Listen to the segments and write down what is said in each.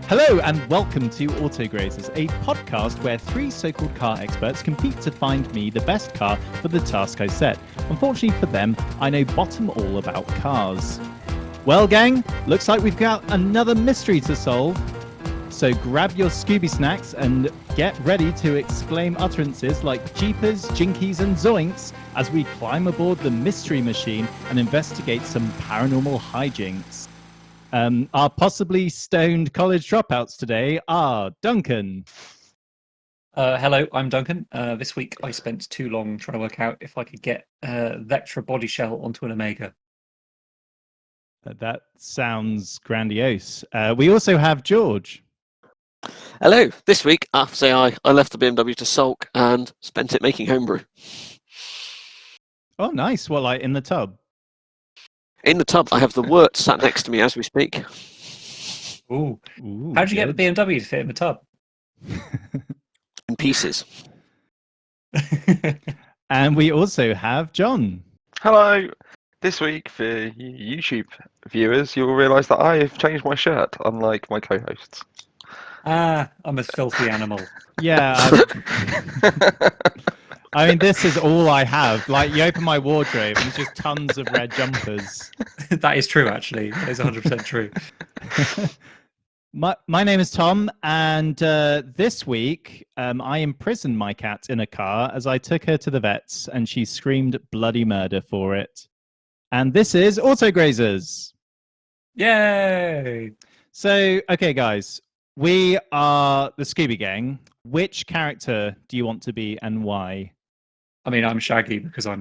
Hello and welcome to Autograzers, a podcast where three so-called car experts compete to find me the best car for the task I set. Unfortunately for them, I know bottom all about cars. Well, gang, looks like we've got another mystery to solve. So grab your Scooby snacks and get ready to exclaim utterances like Jeepers, Jinkies and Zoinks as we climb aboard the mystery machine and investigate some paranormal hijinks. Our possibly stoned college dropouts today are Duncan. Hello, I'm Duncan. This week I spent too long trying to work out if I could get Vectra body shell onto an Omega. That sounds grandiose. We also have George. Hello. This week, I left the BMW to sulk and spent it making homebrew. Oh, nice. What, like in the tub? In the tub, I have the wort sat next to me as we speak. Ooh. How'd you get the BMW to fit in the tub? In pieces. And we also have John. Hello. This week, for YouTube viewers, you'll realise that I have changed my shirt, unlike my co-hosts. I'm a filthy animal. Yeah. I mean, this is all I have. Like, you open my wardrobe and it's just tons of red jumpers. That is true, actually. That is 100% true. My name is Tom, and this week I imprisoned my cat in a car as I took her to the vets, and she screamed bloody murder for it. And this is Autograzers. Yay! So, okay, guys, we are the Scooby Gang. Which character do you want to be and why? I mean, I'm Shaggy because I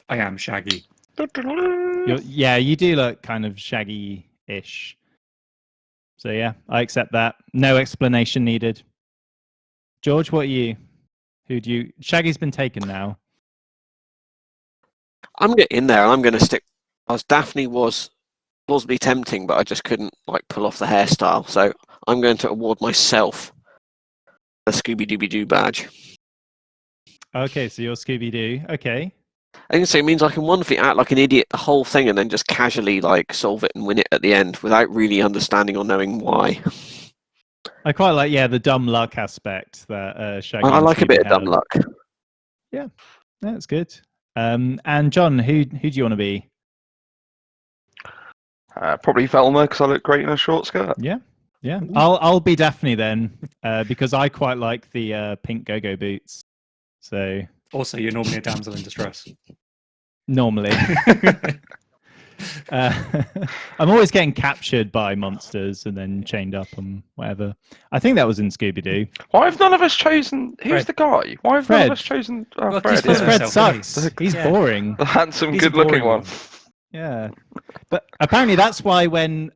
am Shaggy. Yeah, you do look kind of Shaggy-ish. So yeah, I accept that. No explanation needed. George, what are you? Who do you... Shaggy's been taken now. I'm getting in there and I'm going to stick... As Daphne was plausibly tempting, but I just couldn't pull off the hairstyle. So I'm going to award myself the Scooby Dooby Doo badge. Okay, so you're Scooby-Doo. Okay. I think so. It means I can wonderfully act like an idiot the whole thing and then just casually solve it and win it at the end without really understanding or knowing why. I quite like, the dumb luck aspect that Shaggy. I like Scooby a bit of have. dumb luck. Yeah, that's good. And John, who do you want to be? Probably Velma, because I look great in a short skirt. Yeah. I'll be Daphne then, because I quite like the pink go-go boots. So Also, you're normally a damsel in distress. normally, I'm always getting captured by monsters and then chained up and whatever. I think that was in Scooby-Doo. Why have none of us chosen... Who's Fred. the guy? Why have none of us chosen Well, Fred? he's Because Yeah. Fred himself, sucks. He's boring. The handsome, He's a good-looking boring one. Yeah, but apparently that's why when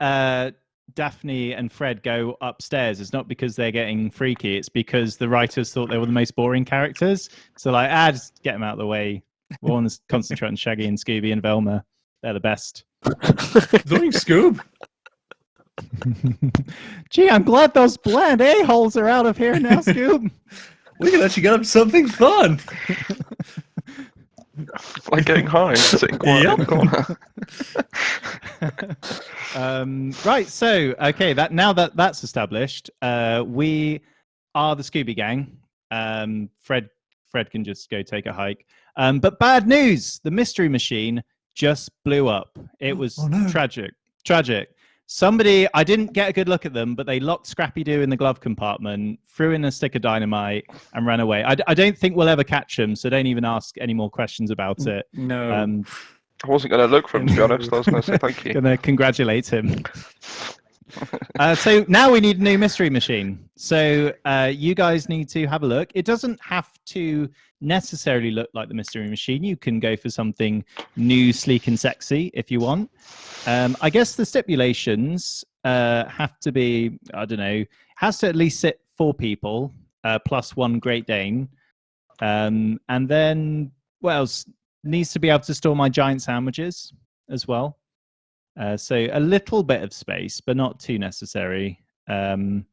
Daphne and Fred go upstairs, it's not because they're getting freaky. It's because the writers thought they were the most boring characters. So just get them out of the way. We want to concentrate on Shaggy and Scooby and Velma. They're the best. ZOINKS, Scoob! Gee, I'm glad those bland a-holes are out of here now, Scoob. We can actually get up to something fun! Like getting high and sitting quiet in the corner. Right, so okay, now that's established, we are the Scooby Gang. Fred can just go take a hike. But bad news: the mystery machine just blew up. It was tragic. Somebody, I didn't get a good look at them, but they locked Scrappy Doo in the glove compartment, threw in a stick of dynamite, and ran away. I don't think we'll ever catch them, so don't even ask any more questions about it. No. I wasn't going to look for him, to be honest. I was going to say thank you. Gonna congratulate him. So now we need a new mystery machine. So you guys need to have a look. It doesn't have to necessarily look like the mystery machine. You can go for something new, sleek, and sexy if you want. I guess the stipulations have to be, I don't know, has to at least sit 4 people plus 1 Great Dane. And then, what else? Needs to be able to store my giant sandwiches as well. So a little bit of space, but not too necessary. And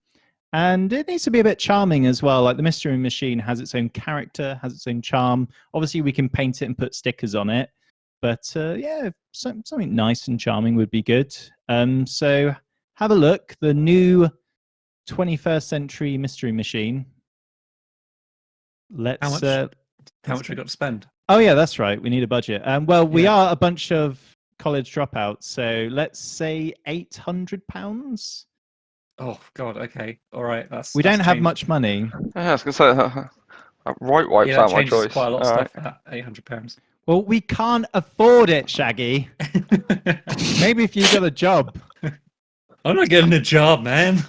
it needs to be a bit charming as well. Like the mystery machine has its own character, has its own charm. Obviously, we can paint it and put stickers on it. But yeah, something nice and charming would be good. So have a look. The new 21st century mystery machine. Let's. How much we got to spend? Oh yeah, that's right. We need a budget. Well, we Yeah. are a bunch of college dropouts, so let's say £800. Oh God. Okay. All right. We that's don't have changed. much money. Yeah, I was gonna say right wipes Yeah, that out my changes choice. quite a lot of All stuff. That £800. Well, we can't afford it, Shaggy. Maybe if you got a job. I'm not getting a job, man.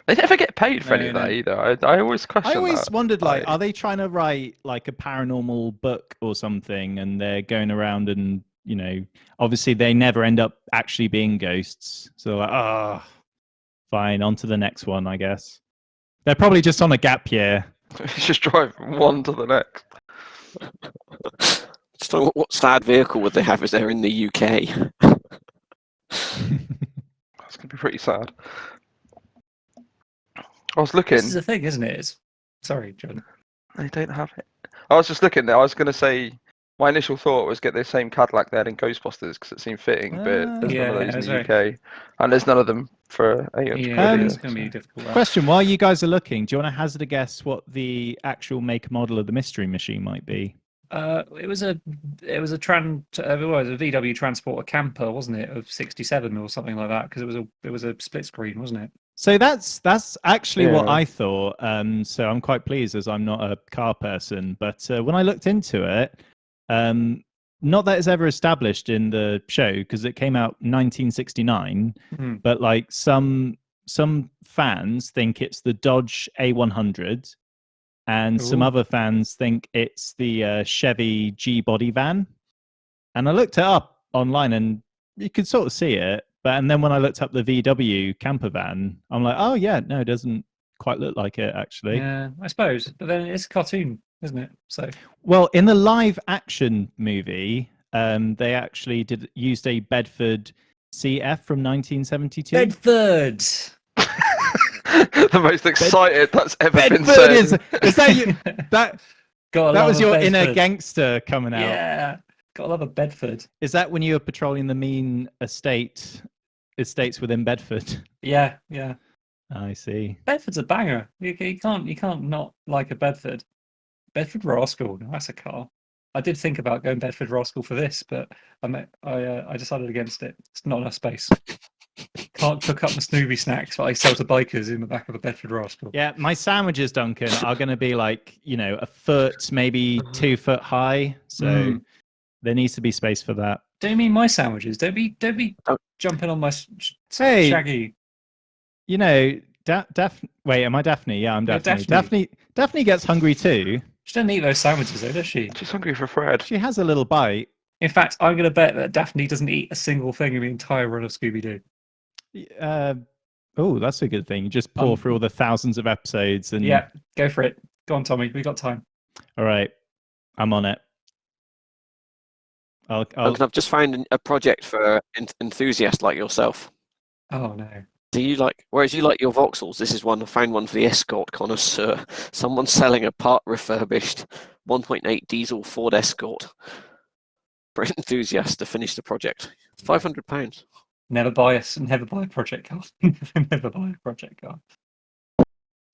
They never get paid for any of No. that either. I always question I always that. wondered, like, are they trying to write like a paranormal book or something, and they're going around and, you know, obviously they never end up actually being ghosts. So like, fine, on to the next one, I guess. They're probably just on a gap year. Just drive from one to the next. So what sad vehicle would they have if they're in the UK? That's gonna be pretty sad. I was looking. This is the thing, isn't it? Sorry, John. They don't have it. I was just looking there. I was gonna say my initial thought was get the same Cadillac there in Ghostbusters because it seemed fitting, but there's Yeah, none of those in that's the right. UK, and there's none of them for 800 Yeah, quid it's either. going to be difficult. That. Question: while you guys are looking, do you want to hazard a guess what the actual make and model of the mystery machine might be? It was a VW Transporter camper, wasn't it, of '67 or something like that? Because it was a split screen, wasn't it? So that's actually what Yeah. I thought. So I'm quite pleased as I'm not a car person. But when I looked into it, not that it's ever established in the show because it came out 1969. Mhm. But like some fans think it's the Dodge A100, and some Ooh. other fans think it's the Chevy G body van. And I looked it up online, and you could sort of see it. And then when I looked up the VW camper van, I'm like, oh yeah, no, it doesn't quite look like it actually. Yeah, I suppose. But then it's a cartoon, isn't it? So Well, in the live action movie, they actually used a Bedford CF from 1972. Bedford. The most excited that's ever been Bedford said. is that you? That Gotta that love was a your Bedford. inner gangster coming out. Yeah, gotta love a Bedford. Is that when you were patrolling the mean estates within Bedford? Yeah. I see. Bedford's a banger. You can't not like a Bedford. Bedford Rascal. That's a car. I did think about going Bedford Rascal for this, but I decided against it. It's not enough space. Can't cook up my Scooby snacks that I sell to bikers in the back of a Bedford Rascal. Yeah, my sandwiches, Duncan, are going to be like, a foot, maybe 2 foot high. So there needs to be space for that. Don't you mean my sandwiches? Don't be jumping on my Hey. Shaggy. Wait, am I Daphne? Yeah, I'm Yeah, Daphne. Daphne gets hungry too. She doesn't eat those sandwiches though, does she? She's hungry for Fred. She has a little bite. In fact, I'm going to bet that Daphne doesn't eat a single thing in the entire run of Scooby Doo. Oh, that's a good thing. You just pour through all the thousands of episodes and Yeah, go for it. Go on, Tommy. We got time. All right, I'm on it. I've just found a project for enthusiasts like yourself. Oh no. Whereas you like your Vauxhalls, this is one. I found one for the Escort connoisseur. Someone's selling a part refurbished 1.8 diesel Ford Escort for enthusiasts to finish the project. £500. Never buy a project car. Never buy a project car.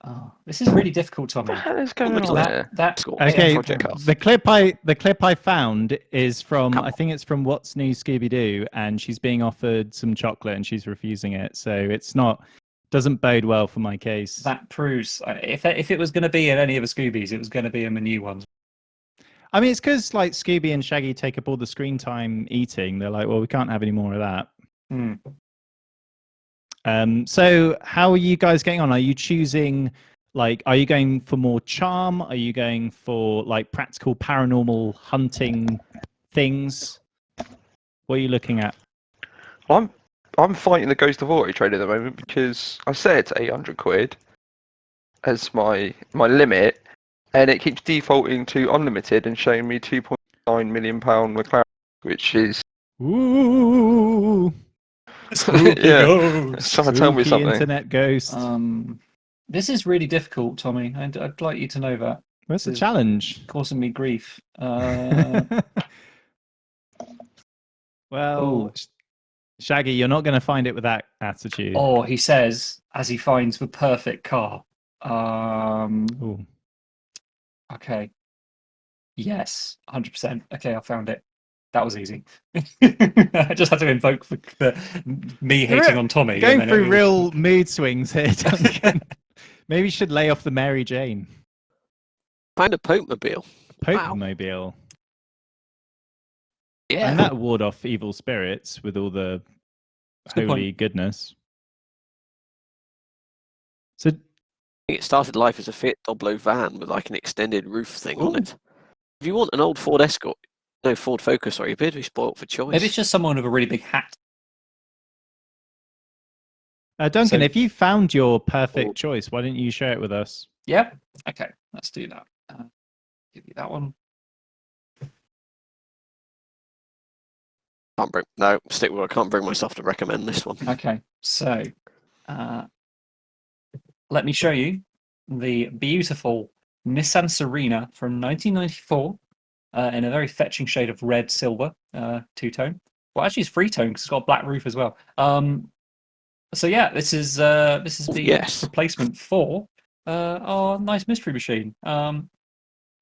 Oh, this is really difficult, Tommy. What the hell is going Looks on like there? That Escort Okay, project car. the clip I found is from I think it's from What's New Scooby Doo, and she's being offered some chocolate and she's refusing it. So doesn't bode well for my case. that proves if it was going to be in any of the Scoobies, it was going to be in the new ones. I mean, it's because like Scooby and Shaggy take up all the screen time eating. They're like, well, we can't have any more of that. So how are you guys getting on? Are you choosing, like, are you going for more charm? Are you going for like practical paranormal hunting things? What are you looking at? I'm fighting the Ghost of Auto Trade at the moment because I said 800 quid as my limit, and it keeps defaulting to unlimited and showing me £2.9 million McLaren, which is Ooh, yeah, it's trying to tell me spooky something. internet ghost. This is really difficult, Tommy. I'd like you to know that. What's the This is challenge? causing me grief. Well, Ooh. Shaggy, you're not going to find it with that attitude. Or he says, as he finds the perfect car. Ooh. Okay. Yes, 100%. Okay, I found it. That was easy. I just had to invoke me hating on Tommy. and Going then through it was- real mood swings here, Duncan. Maybe you should lay off the Mary Jane. Find a Pope-mobile. Wow. Pope-mobile. Yeah. And that ward off evil spirits with all the That's a good holy goodness. So It started life as a Fiat Doblo van with like an extended roof thing on Ooh. it. If you want an old Ford Escort, no Ford Focus, sorry, you appear to be spoilt for choice. Maybe it's just someone with a really big hat. Duncan, So- if you found your perfect choice, why didn't you share it with us? Yeah? Okay, let's do that. Give you that one. Stick with. I can't bring myself to recommend this one. Okay, so let me show you the beautiful Nissan Serena from 1994 in a very fetching shade of red silver, two-tone. Well, actually, it's three-tone because it's got a black roof as well. So yeah, this is the Yes. replacement for our nice mystery machine.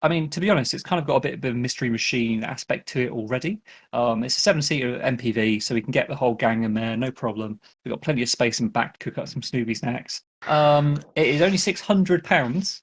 I mean, to be honest, it's kind of got a bit of a mystery machine aspect to it already. It's a 7-seater MPV, so we can get the whole gang in there, no problem. We've got plenty of space in back to cook up some Scooby snacks. It is only £600.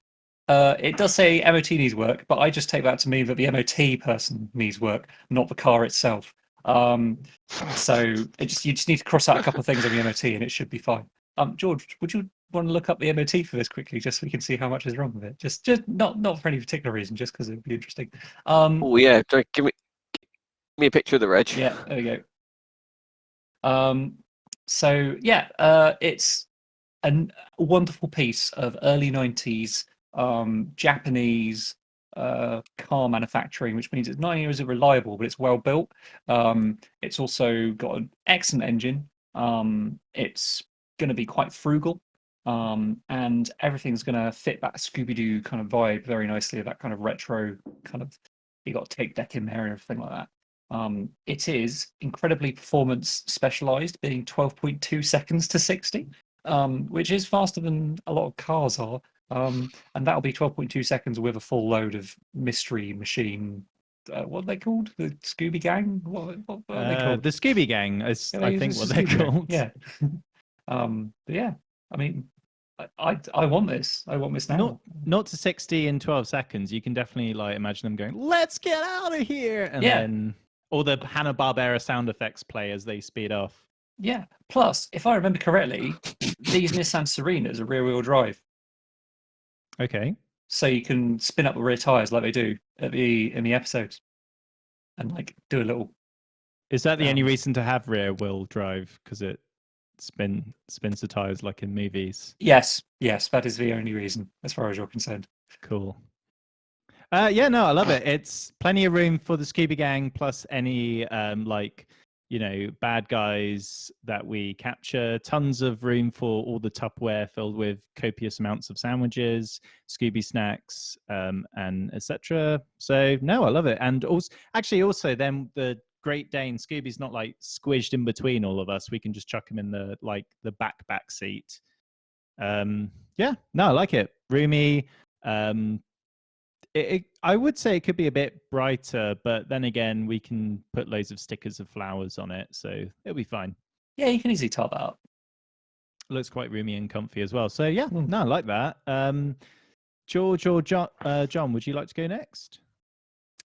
It does say MOT needs work, but I just take that to mean that the MOT person needs work, not the car itself. So you just need to cross out a couple of things on the MOT, and it should be fine. George, would you want to look up the MOT for this quickly, just so we can see how much is wrong with it? Just not for any particular reason, just because it would be interesting. Oh yeah, give me a picture of the reg. Yeah, there we go. So yeah, it's a wonderful piece of early 90s Japanese car manufacturing, which means it's not only is it reliable, but it's well built. It's also got an excellent engine. It's going to be quite frugal, and everything's going to fit that Scooby Doo kind of vibe very nicely. That kind of retro kind of, you got a tape deck in there and everything like that. It is incredibly performance specialized, being 12.2 seconds to 60, which is faster than a lot of cars are. And that'll be 12.2 seconds with a full load of mystery machine. What are they called? The Scooby Gang? What are they called? The Scooby Gang is, Yeah, I think, it's what the they're Scooby Gang, called. Yeah. But yeah, I mean, I want this. I want this now. Not to 60 in 12 seconds. You can definitely like imagine them going, "Let's get out of here," and Yeah. then all the Hanna-Barbera sound effects play as they speed off. Yeah. Plus, if I remember correctly, these Nissan Serenas are rear-wheel drive, Okay. so you can spin up the rear tires like they do in the episodes, and like do a little. Is that the only Um, reason to have rear-wheel drive? Because it spins the tires like in movies. Yes, that is the only reason, as far as you're concerned. Cool. Yeah, no, I love it. It's plenty of room for the Scooby Gang, plus any bad guys that we capture. Tons of room for all the Tupperware filled with copious amounts of sandwiches, Scooby snacks, and etc. So no, I love it. And also then the Great Dane Scooby's not like squished in between all of us. We can just chuck him in the back seat. Yeah, no, I like it. Roomy. I would say it could be a bit brighter, but then again, we can put loads of stickers of flowers on it, so it'll be fine. Yeah, you can easily top that up. Looks quite roomy and comfy as well. So yeah, Mm. no, I like that. George or John, would you like to go next?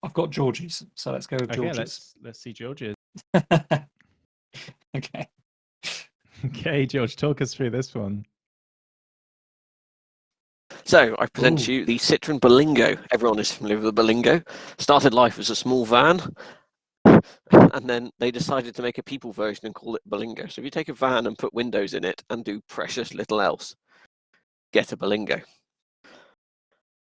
I've got George's, so let's go with Okay, George's. let's see George's. Okay. Okay, George, talk us through this one. So I present Ooh. to you the Citroen Balingo. Everyone is familiar with the Balingo. Started life as a small van, and then they decided to make a people version and call it Balingo. So if you take a van and put windows in it and do precious little else, get a Balingo.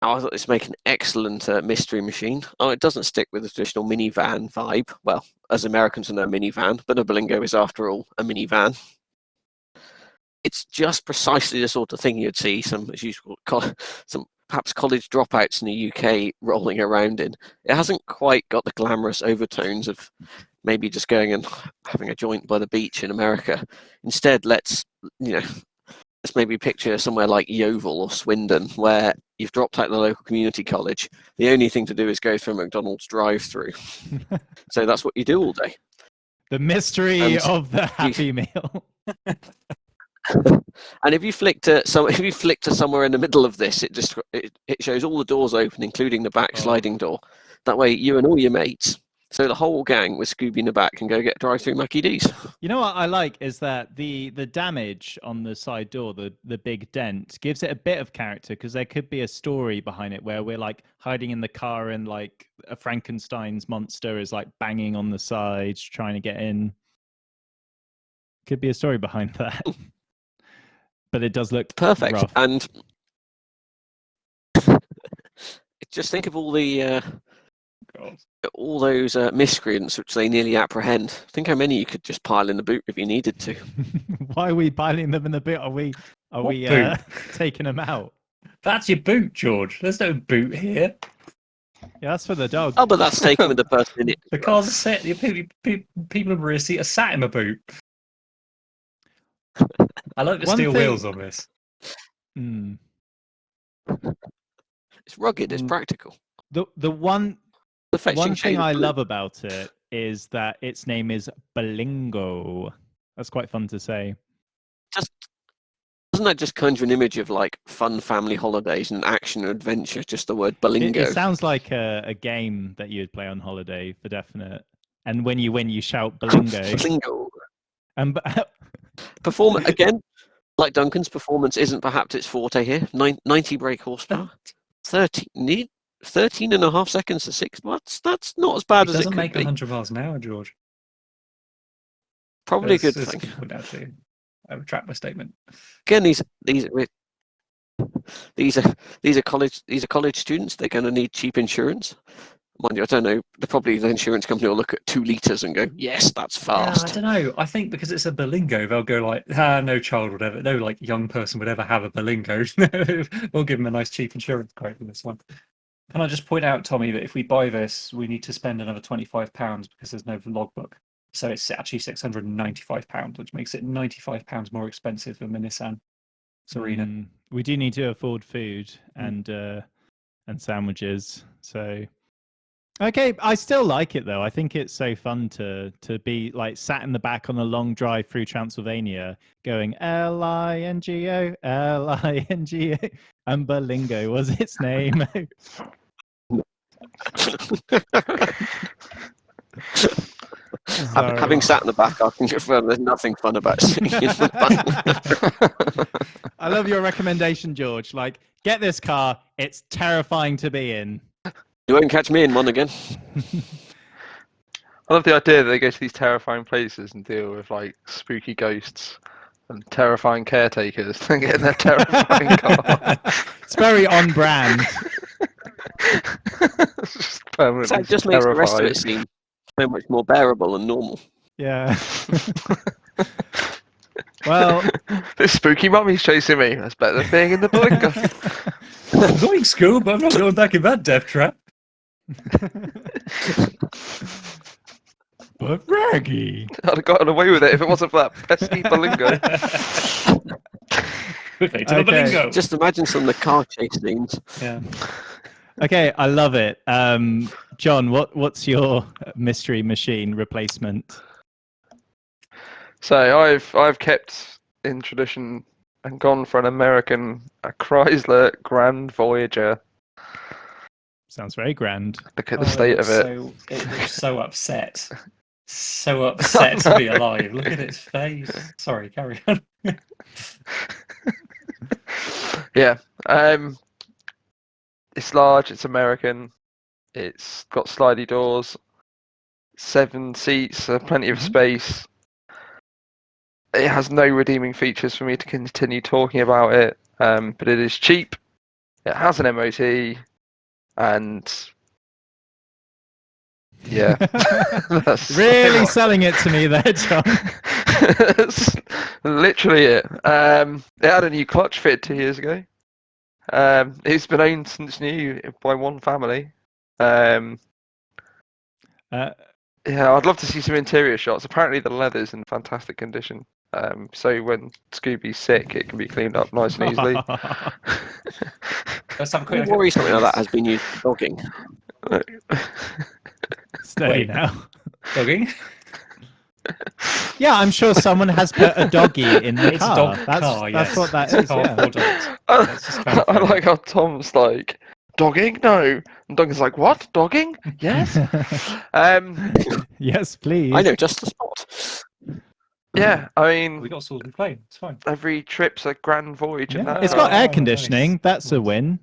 Now, I thought this would make an excellent mystery machine. Oh, it doesn't stick with the traditional minivan vibe. Well, as Americans know, minivan, but a Balingo is, after all, a minivan. It's just precisely the sort of thing you'd see some, as usual, some perhaps college dropouts in the UK rolling around in. It hasn't quite got the glamorous overtones of maybe just going and having a joint by the beach in America. Instead, let's maybe picture somewhere like Yeovil or Swindon, where you've dropped out of the local community college. The only thing to do is go through a McDonald's drive-through. So that's what you do all day. The mystery of the Happy Meal. And if you flick to somewhere in the middle of this, it shows all the doors open, including the back sliding door. That way, you and all your mates, so the whole gang with Scooby in the back, can go get drive-through Mackie D's. You know what I like is that the damage on the side door, the big dent, gives it a bit of character, because there could be a story behind it where we're like hiding in the car and like a Frankenstein's monster is like banging on the side trying to get in. Could be a story behind that. But it does look perfect. rough. And just think of all the all those miscreants which they nearly apprehend. Think how many you could just pile in the boot if you needed to. Why are we piling them in the boot? Are we taking them out? That's your boot, George. There's no boot here. Yeah, that's for the dog. Oh, but that's taken with the person in it. The car's are set. People in the rear seat are sat in a boot. I like the steel wheels on this. Mm. It's rugged. It's practical. The one thing shade I of blue. love about it is that its name is Balingo. That's quite fun to say. Doesn't that just conjure an image of like fun family holidays and action and adventure? Just the word Balingo. It sounds like a game that you'd play on holiday for definite. And when you win, you shout Balingo. Balingo. And Performance again, like Duncan's performance isn't perhaps its forte here. 90 brake horsepower, 13 and a half seconds to 6 watts. That's not as bad as it could be. Doesn't make 100 miles an hour, George. Probably a good That's thing. Would actually, I retract my statement. Again, these are college students. They're going to need cheap insurance. Mind you, I don't know. Probably the insurance company will look at 2 litres and go, "Yes, that's fast." Yeah, I don't know. I think because it's a Balingo, they'll go like, no child would ever, no like young person would ever have a Balingo. We'll give them a nice cheap insurance quote for this one. Can I just point out, Tommy, that if we buy this, we need to spend another £25 because there's no logbook. So it's actually £695, which makes it £95 more expensive than the Nissan Serena. We do need to afford food and sandwiches. So, okay, I still like it though. I think it's so fun to be like sat in the back on a long drive through Transylvania, going Lingo, Lingo, and Balingo was its name. Having sat in the back, I can confirm there's nothing fun about sitting in the back. I love your recommendation, George. Like, get this car. It's terrifying to be in. You won't catch me in one again. I love the idea that they go to these terrifying places and deal with like spooky ghosts and terrifying caretakers and get in their terrifying car. It's very on brand. It's just permanently That just makes the rest of terrified. it seem so much more bearable and normal. Yeah. Well, This spooky mummy's chasing me. That's better than being in the Balingo. Zoinks, Scoob, I'm not going back in that death trap. but Raggy. I'd have gotten away with it if it wasn't for that pesky Balingo. Quickly to the Okay. Balingo. Just imagine some of the car chase scenes. Yeah. Okay, I love it. John, what's your mystery machine replacement? So I've kept in tradition and gone for an American Chrysler Grand Voyager. Sounds very grand. Look at the state of it. It looks so upset. So upset to be alive. Look at its face. Sorry, carry on. Yeah. It's large, it's American, it's got slidey doors, 7 seats, plenty of space. It has no redeeming features for me to continue talking about it, but it is cheap, it has an MOT, and yeah. That's Really selling it to me there, John. That's literally it. It had a new clutch fit 2 years ago. It's been owned since new by one family. Yeah, I'd love to see some interior shots. Apparently, the leather's in fantastic condition. So when Scooby's sick, it can be cleaned up nice and easily. Let's have a I quick look worry at something like that these. has been used for dogging. Steady Wait. now. Dogging? Yeah, I'm sure someone has put a doggy in the It's a car. dog that's car, that's yes. what that It's a is. car Yeah. for dogs. Let's just clarify I that. like how Tom's like, dogging? No. And Duncan's like, what? Dogging? Yes. Yes, please. I know just the spot. Yeah, I We mean, got sorted with plane. It's fine. every trip's a grand voyage in Yeah. that It's car. got air Oh, conditioning. nice. That's a Nice. win.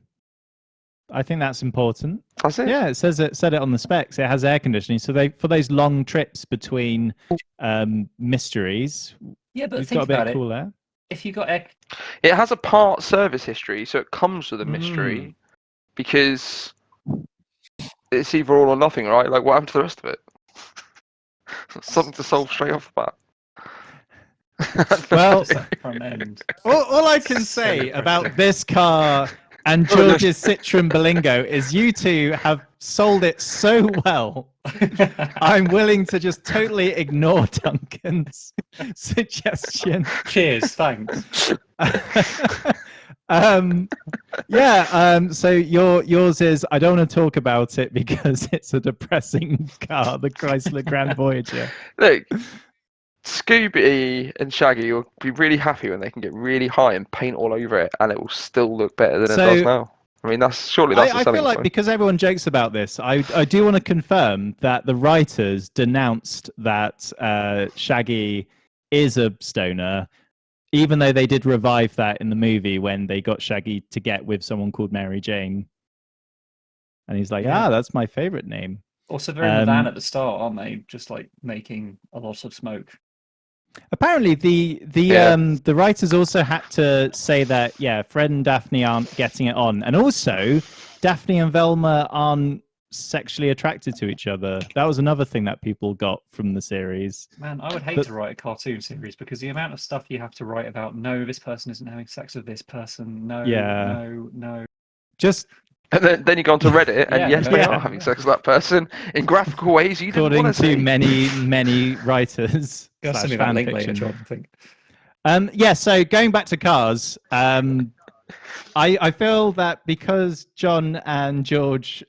I think that's important. That's it. Yeah, it said it on the specs. It has air conditioning, so for those long trips between mysteries, Yeah, but it's got think a bit about of it. cool air. If you got air... It has a part service history, so it comes with a mystery because it's either all or nothing, right? Like, what happened to the rest of it? Something to solve straight off the bat. Well, Just that front end. all I can So say depressing. about this car and George's Citroen Balingo is you two have sold it so well. I'm willing to just totally ignore Duncan's suggestion. Cheers, thanks. So yours is I don't want to talk about it because it's a depressing car, the Chrysler Grand Voyager. Look, Scooby and Shaggy will be really happy when they can get really high and paint all over it, and it will still look better than it does now. I mean, that's the I selling feel like point. because everyone jokes about this, I do want to confirm that the writers denounced that Shaggy is a stoner, even though they did revive that in the movie when they got Shaggy to get with someone called Mary Jane. And he's like, Yeah. that's my favorite name. Also, they're in the van at the start, aren't they? Just like making a lot of smoke. Apparently, the writers also had to say that Fred and Daphne aren't getting it on, and also Daphne and Velma aren't sexually attracted to each other. That was another thing that people got from the series. Man, I would hate to write a cartoon series because the amount of stuff you have to write about. No, this person isn't having sex with this person. No, no. Just And then you go onto Reddit, and yes, they yeah. are having sex with that person in graphical ways you didn't according want to to see. many writers. Go send me that link later, John. I think. So going back to cars, I feel that because John and George,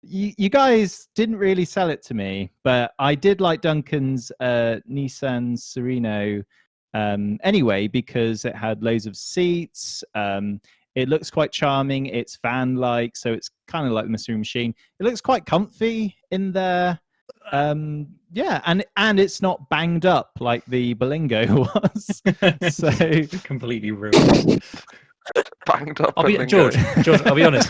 you guys didn't really sell it to me, but I did like Duncan's Nissan Serena anyway because it had loads of seats. It looks quite charming. It's van-like, so it's kind of like the Mystery Machine. It looks quite comfy in there. And it's not banged up like the Balingo was. So completely ruined. Banged up. George, I'll be honest.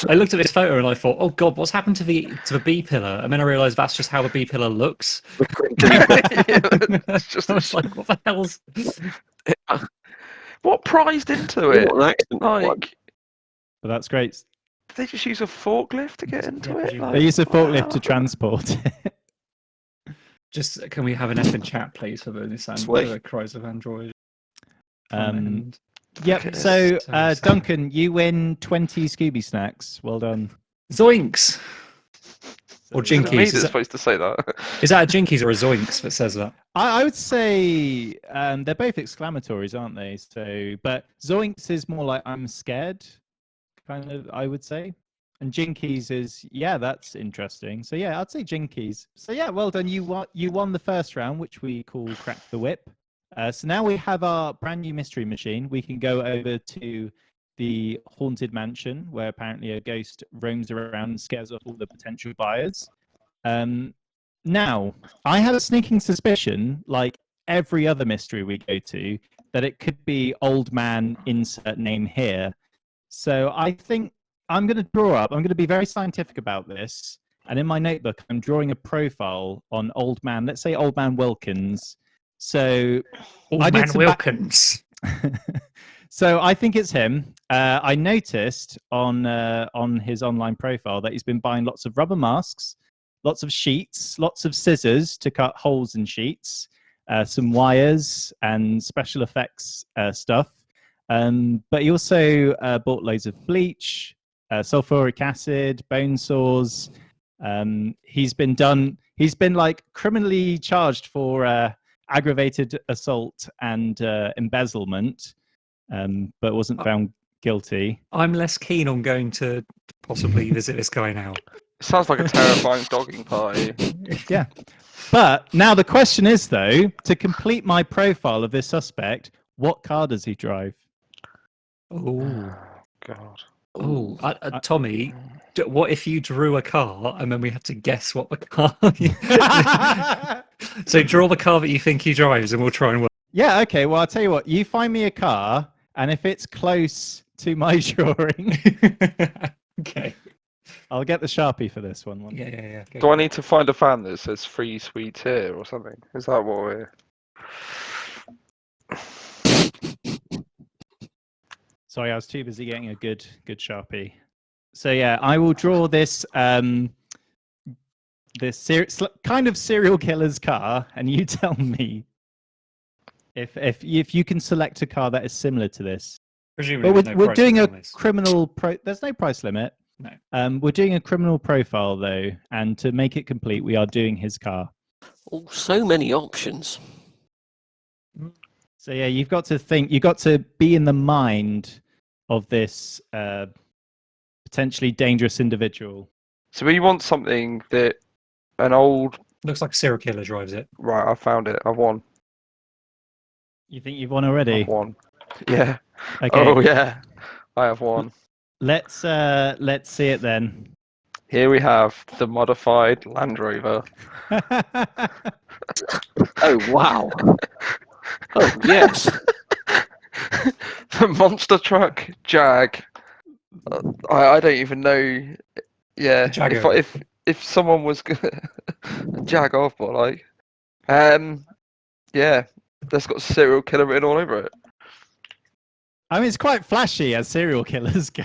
I looked at this photo and I thought, oh god, what's happened to the B pillar? And then I realised that's just how the B pillar looks. It's just I was like, what the hell's? what prized into it? What an accident that was. Like, but that's great. did they just use a forklift to get into it? presumably. They use a forklift to wow. transport it. Just can we have an F in chat, please, for the Nissan Chrysler van Voyager? Yep. So Duncan, you win 20 Scooby snacks. Well done. Zoinks! Or Is it me Jinkies. that's supposed to say that? Is that a Jinkies or a Zoinks that says that? I would say they're both exclamatories, aren't they? So, but Zoinks is more like I'm scared, kind of. I would say, and Jinkies is that's interesting. So I'd say Jinkies. So well done. You won the first round, which we call Crack the Whip. So now we have our brand new mystery machine. We can go over to the haunted mansion where apparently a ghost roams around and scares off all the potential buyers. Now, I have a sneaking suspicion, like every other mystery we go to, that it could be old man insert name here. So I think I'm going to I'm going to be very scientific about this. And in my notebook, I'm drawing a profile on old man, let's say old man Wilkins. So Old man Wilkins. So I think it's him. I noticed on his online profile that he's been buying lots of rubber masks, lots of sheets, lots of scissors to cut holes in sheets, some wires and special effects stuff. But he also bought loads of bleach, sulfuric acid, bone saws. He's been like criminally charged for aggravated assault and embezzlement, but wasn't found guilty. I'm less keen on going to possibly visit this guy now. Sounds like a terrifying dogging party. Yeah. But now the question is, though, to complete my profile of this suspect, what car does he drive? Oh, God. oh, Tommy, what if you drew a car and then we had to guess what the car? So draw the car that you think he drives, and we'll try and work. Yeah, okay. Well, I'll tell you what. You find me a car, and if it's close to my drawing, Okay. I'll get the Sharpie for this one. Yeah. Do I need to find a fan that says free sweets here or something? Is that what we're... Sorry, I was too busy getting a good Sharpie. So yeah, I will draw this kind of serial killer's car, and you tell me if you can select a car that is similar to this. Presumably, But there's no we're doing a price on this. criminal There's no price limit. No. We're doing a criminal profile though, and to make it complete, we are doing his car. Oh, so many options. So yeah, you've got to think. You've got to be in the mind of this potentially dangerous individual. So we want something that an old... Looks like a serial killer drives it. Right, I found it. I've won. You think you've won already? I've won. Yeah. Okay. Oh, yeah. I have won. Let's see it then. Here we have the modified Land Rover. Oh, wow. Oh, yes. The monster truck Jag. I don't even know. Yeah, Jago. if someone was gonna jag off, more like, yeah, that's got serial killer written all over it. I mean, it's quite flashy as serial killers go.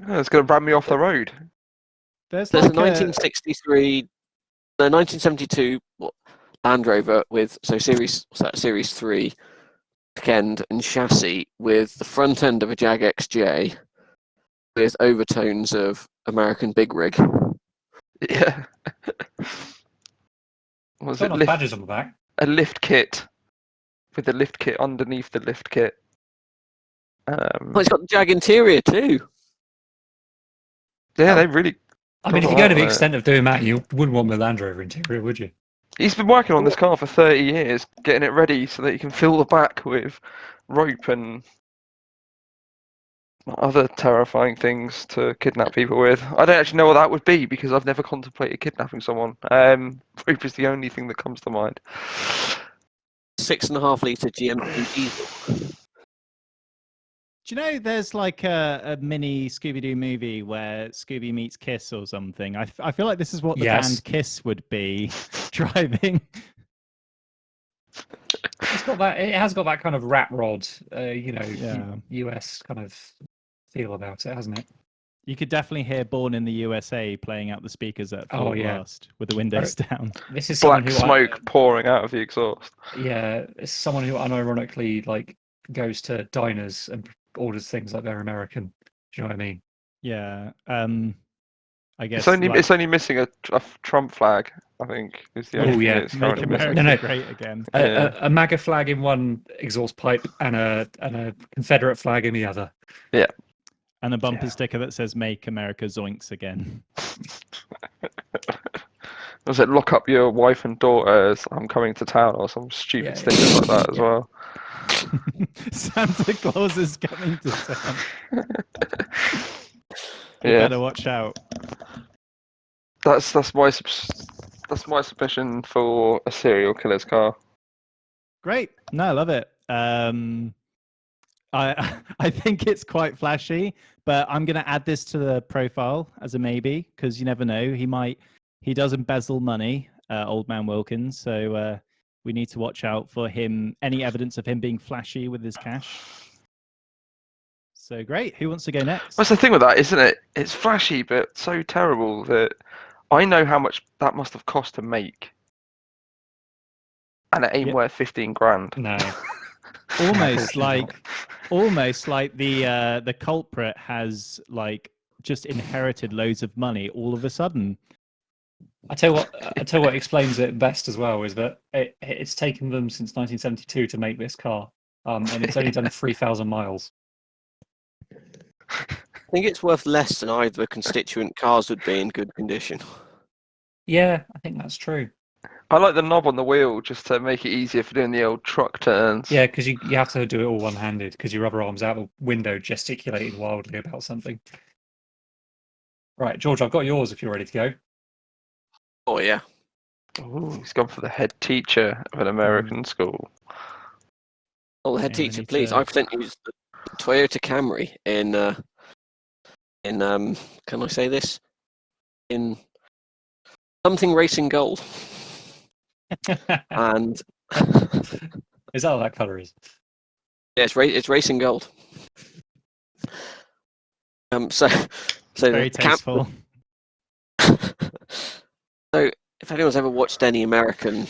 Yeah, it's gonna ram me off the road. There's There's a like 1972 Land Rover with Series 3 back end and chassis with the front end of a Jag XJ with overtones of American Big Rig. Yeah. Was Got it enough badges on the back. a lift kit with the lift kit underneath the lift kit? Oh, it's got the Jag interior too. Yeah, they really. I mean, if Got you go to the that, extent of doing that, you wouldn't want the Land Rover interior, would you? He's been working on this car for 30 years, getting it ready so that he can fill the back with rope and other terrifying things to kidnap people with. I don't actually know what that would be because I've never contemplated kidnapping someone. Rope is the only thing that comes to mind. 6.5 litre GMP diesel. Do you know there's like a mini Scooby Doo movie where Scooby meets Kiss or something? I feel like this is what the band Kiss would be driving. It's got that. It has got that kind of rat rod, US kind of feel about it, hasn't it? You could definitely hear "Born in the USA" playing out the speakers at full blast with the windows down. This is Black smoke pouring out of the exhaust. Yeah, it's someone who unironically like goes to diners and orders things like they're American. Do you know what I mean? Yeah. I guess it's only missing a Trump flag. I think is the only thing it's Make currently missing. America great again. A MAGA flag in one exhaust pipe and a Confederate flag in the other. Yeah. And a bumper sticker that says "Make America ZOINKS again." Was it lock up your wife and daughters? I'm coming to town, or some stupid stickers like that as well. Santa Claus is coming to town. You Yeah, better watch out. that's my submission for a serial killer's car. Great. No, I love it. I think it's quite flashy, but I'm going to add this to the profile as a maybe because you never know. He does embezzle money, Old Man Wilkins. So we need to watch out for him. Any evidence of him being flashy with his cash. So great. Who wants to go next? What's the thing with that, isn't it? It's flashy, but so terrible that I know how much that must have cost to make, and it ain't worth 15 grand. No. almost Unfortunately like the culprit has like just inherited loads of money all of a sudden. I tell you what explains it best as well is that it's taken them since 1972 to make this car, and it's only done 3,000 miles. I think it's worth less than either constituent cars would be in good condition. Yeah, I think that's true. I like the knob on the wheel just to make it easier for doing the old truck turns. Yeah, because you have to do it all one-handed because your rubber arm's out the window gesticulating wildly about something. Right, George, I've got yours if you're ready to go. Oh yeah. Ooh, he's gone for the head teacher of an American school. Oh, the head Okay, we teacher, need please. to- I present you the Toyota Camry in can I say this? In something racing gold. And Is that what that colour is? yeah, it's racing gold. So Very the Cam- tasteful. So if anyone's ever watched any American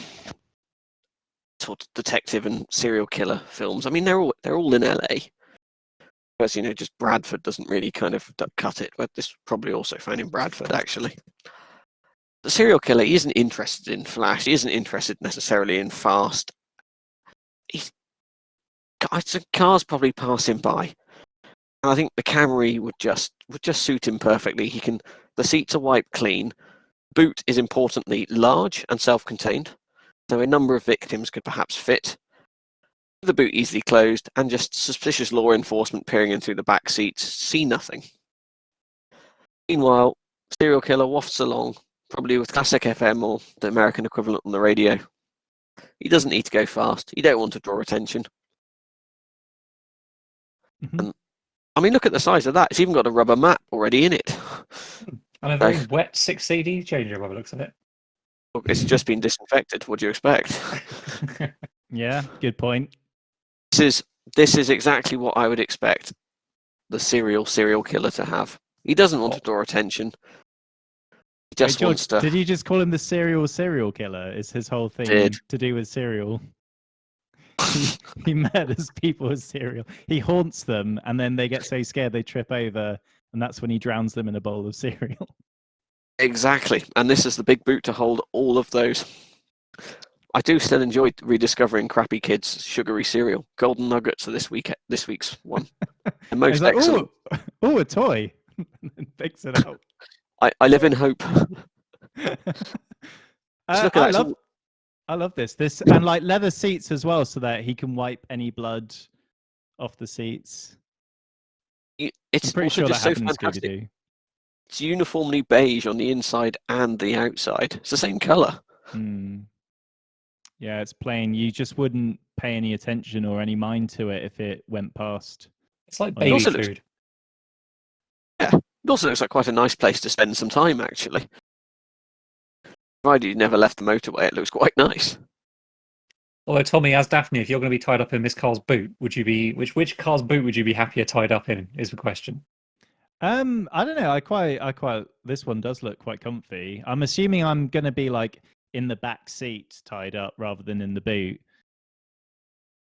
sort of detective and serial killer films, I mean they're all in LA. Because just Bradford doesn't really kind of cut it. But this probably also found in Bradford actually. The serial killer, he isn't interested in flash. He isn't interested necessarily in fast. Cars probably pass him by. And I think the Camry would just suit him perfectly. The seats are wiped clean. Boot is importantly large and self-contained, so a number of victims could perhaps fit. The boot easily closed, and just suspicious law enforcement peering in through the back seats see nothing. Meanwhile, serial killer wafts along, probably with classic FM or the American equivalent on the radio. He doesn't need to go fast. You don't want to draw attention. Mhm. I mean, look at the size of that. It's even got a rubber mat already in it. And a very wet 6CD changer by the looks of it. It's just been disinfected. What do you expect? Yeah, good point. This is exactly what I would expect the serial killer to have. He doesn't want to draw attention. He just Wait, George, wants to. did you just call him the serial killer? Is his whole thing Did. to do with cereal? He murders people with cereal. He haunts them, and then they get so scared they trip over, and that's when he drowns them in a bowl of cereal. Exactly, and this is the big boot to hold all of those. I do still enjoy rediscovering Crappy Kids sugary cereal. Golden Nuggets are this week's one. The most He's like, excellent. oh, a toy. And picks it up. I live in hope. Just look at that. I love this. And like leather seats as well, so that he can wipe any blood off the seats. It's I'm pretty also sure that just so happened in fantastic. Scooby Doo. It's uniformly beige on the inside and the outside. It's the same colour. Yeah, it's plain. You just wouldn't pay any attention or any mind to it if it went past. It's like It baby also food. It also looks like quite a nice place to spend some time, actually. Provided you never left the motorway, it looks quite nice. Although Tommy, as Daphne, if you're going to be tied up in this car's boot, would you be which car's boot would you be happier tied up in? Is the question. I don't know. I quite. This one does look quite comfy. I'm assuming I'm gonna be like in the back seat tied up rather than in the boot,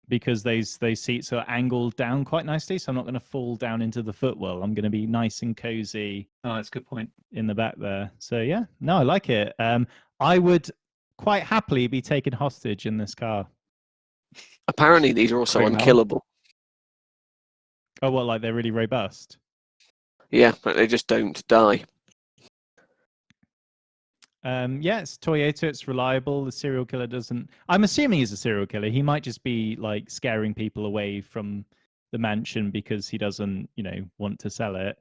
because those seats are angled down quite nicely. So I'm not gonna fall down into the footwell. I'm gonna be nice and cozy Oh, that's a good point. in the back there. So yeah, no, I like it. I would quite happily be taken hostage in this car. Apparently, these are also Great, Mel. unkillable. Oh, what? Like they're really robust? Yeah, but they just don't die. Yeah, it's Toyota. It's reliable. The serial killer doesn't. I'm assuming he's a serial killer. He might just be like scaring people away from the mansion because he doesn't, want to sell it.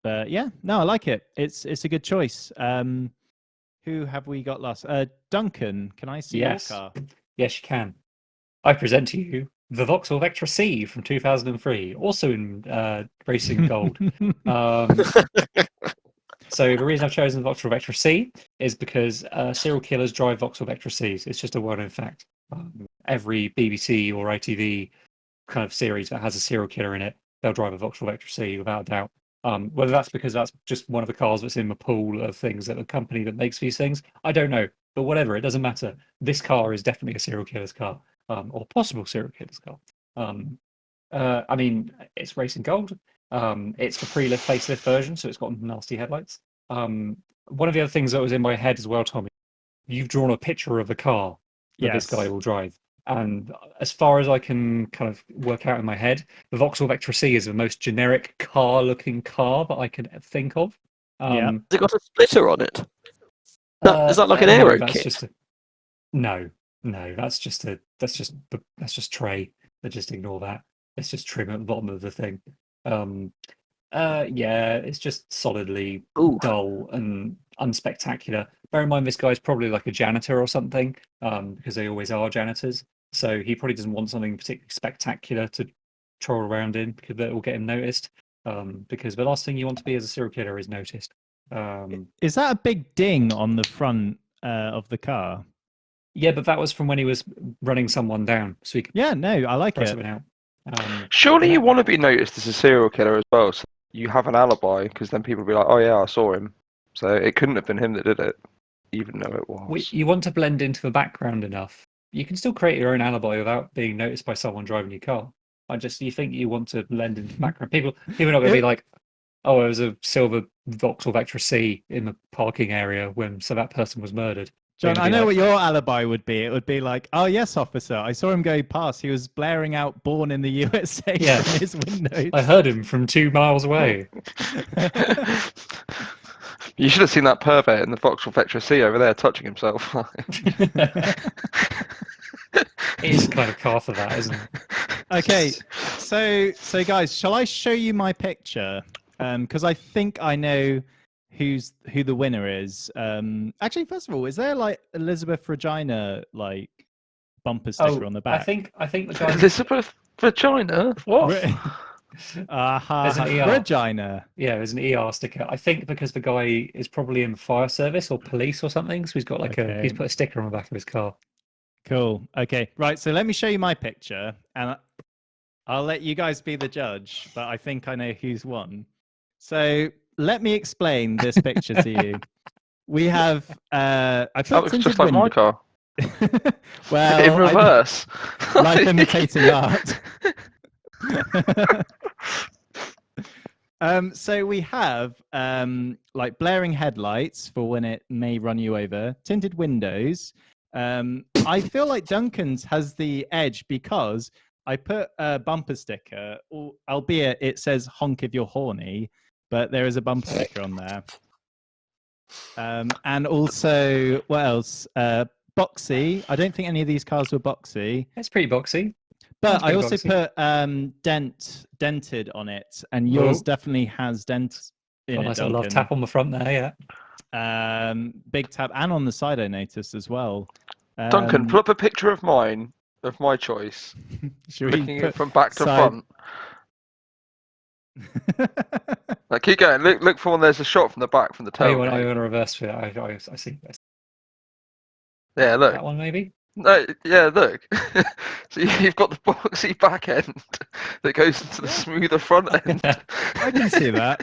But yeah, no, I like it. It's a good choice. Who have we got last? Duncan, can I see Yes. your car? Yes, you can. I present to you the Vauxhall Vectra C from 2003, also in racing gold. So the reason I've chosen the Vauxhall Vectra C is because serial killers drive Vauxhall Vectra Cs. It's just a well-known fact. Every BBC or ITV kind of series that has a serial killer in it, they'll drive a Vauxhall Vectra C without a doubt. Whether that's because that's just one of the cars that's in the pool of things that the company that makes these things, I don't know. But whatever, it doesn't matter. This car is definitely a serial killer's car. or possible serial killer's car. I mean, it's racing gold. It's the pre-lift facelift version, so it's got nasty headlights. One of the other things that was in my head as well, Tommy, you've drawn a picture of a car that this guy will drive. And as far as I can kind of work out in my head, the Vauxhall Vectra C is the most generic car-looking car that I can think of. Yeah. Has it got a splitter on it? Is that like an no, aero that's kit? just no, that's just tray. Just ignore that. It's just trim at the bottom of the thing. Yeah, it's just solidly Ooh. dull and unspectacular. Bear in mind, this guy's probably like a janitor or something, because they always are janitors. So he probably doesn't want something particularly spectacular to troll around in because that will get him noticed. Because the last thing you want to be as a serial killer is noticed. Is that a big ding on the front of the car? Yeah, but that was from when he was running someone down, so he could Yeah, no, I like press it. it out. Surely you that- want to be noticed as a serial killer as well, so you have an alibi, because then people will be like, oh yeah, I saw him. So it couldn't have been him that did it, even though it was. You want to blend into the background enough. You can still create your own alibi without being noticed by someone driving your car. You think you want to blend into the background. People are not going to be like, oh, there was a silver Vauxhall Vectra C in the parking area so that person was murdered. John, I know what your alibi would be. It would be like, oh, yes, officer, I saw him go past. He was blaring out Born in the USA Yeah. from his windows. I heard him from 2 miles away. You should have seen that pervert in the Vauxhall Vectra C over there touching himself. It is kind of car for that, isn't it? Okay, so guys, shall I show you my picture? Because I think I know who the winner is. Actually, first of all, is there like Elizabeth Regina like bumper sticker on the back? I think the guy. Elizabeth Vagina? What? There's an ER. Regina. Yeah, there's an ER sticker. I think because the guy is probably in the fire service or police or something, so he's got he's put a sticker on the back of his car. Cool. Okay, right. So let me show you my picture, and I'll let you guys be the judge. But I think I know who's won. So let me explain this picture to you. We have. That looks just like my car. Well, in reverse. Life imitating art. So we have like blaring headlights for when it may run you over, tinted windows. I feel like Duncan's has the edge because I put a bumper sticker, albeit it says honk if you're horny, but there is a bumper sticker on there. And also, what else? Boxy. I don't think any of these cars were boxy. It's pretty boxy. But I also boxy. put dented on it, and yours definitely has dent in it. Nice little love tap on the front there, yeah. Big tap, and on the side I noticed as well. Duncan, put up a picture of mine, of my choice. Looking it from back to front. Now keep going. Look for one. There's a shot from the back from the tail. I want to reverse it. I see. Yeah, look. That one maybe. No, yeah, look. So you've got the boxy back end that goes into the smoother front end. I can see that.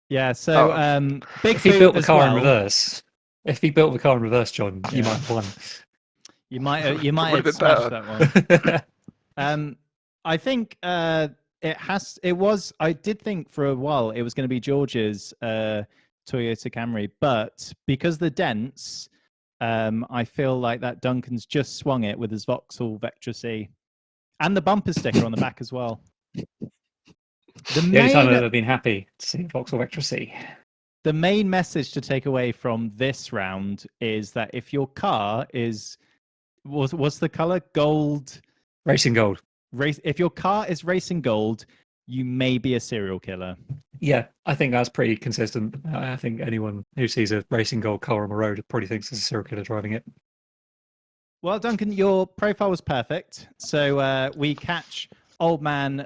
Yeah, so big. If he built the car in reverse, John, you might have won. You might have smashed that one. I think it was. I did think for a while it was going to be George's Toyota Camry, but because the dents. I feel like that Duncan's just swung it with his Vauxhall Vectra C, and the bumper sticker on the back as well. The only time I've ever been happy to see Vauxhall Vectra C. The main message to take away from this round is that if your car is what's the color? Gold. Racing gold. If your car is racing gold, you may be a serial killer. Yeah, I think that's pretty consistent. I think anyone who sees a racing gold car on the road probably thinks it's a serial killer driving it. Well, Duncan, your profile was perfect. So we catch old man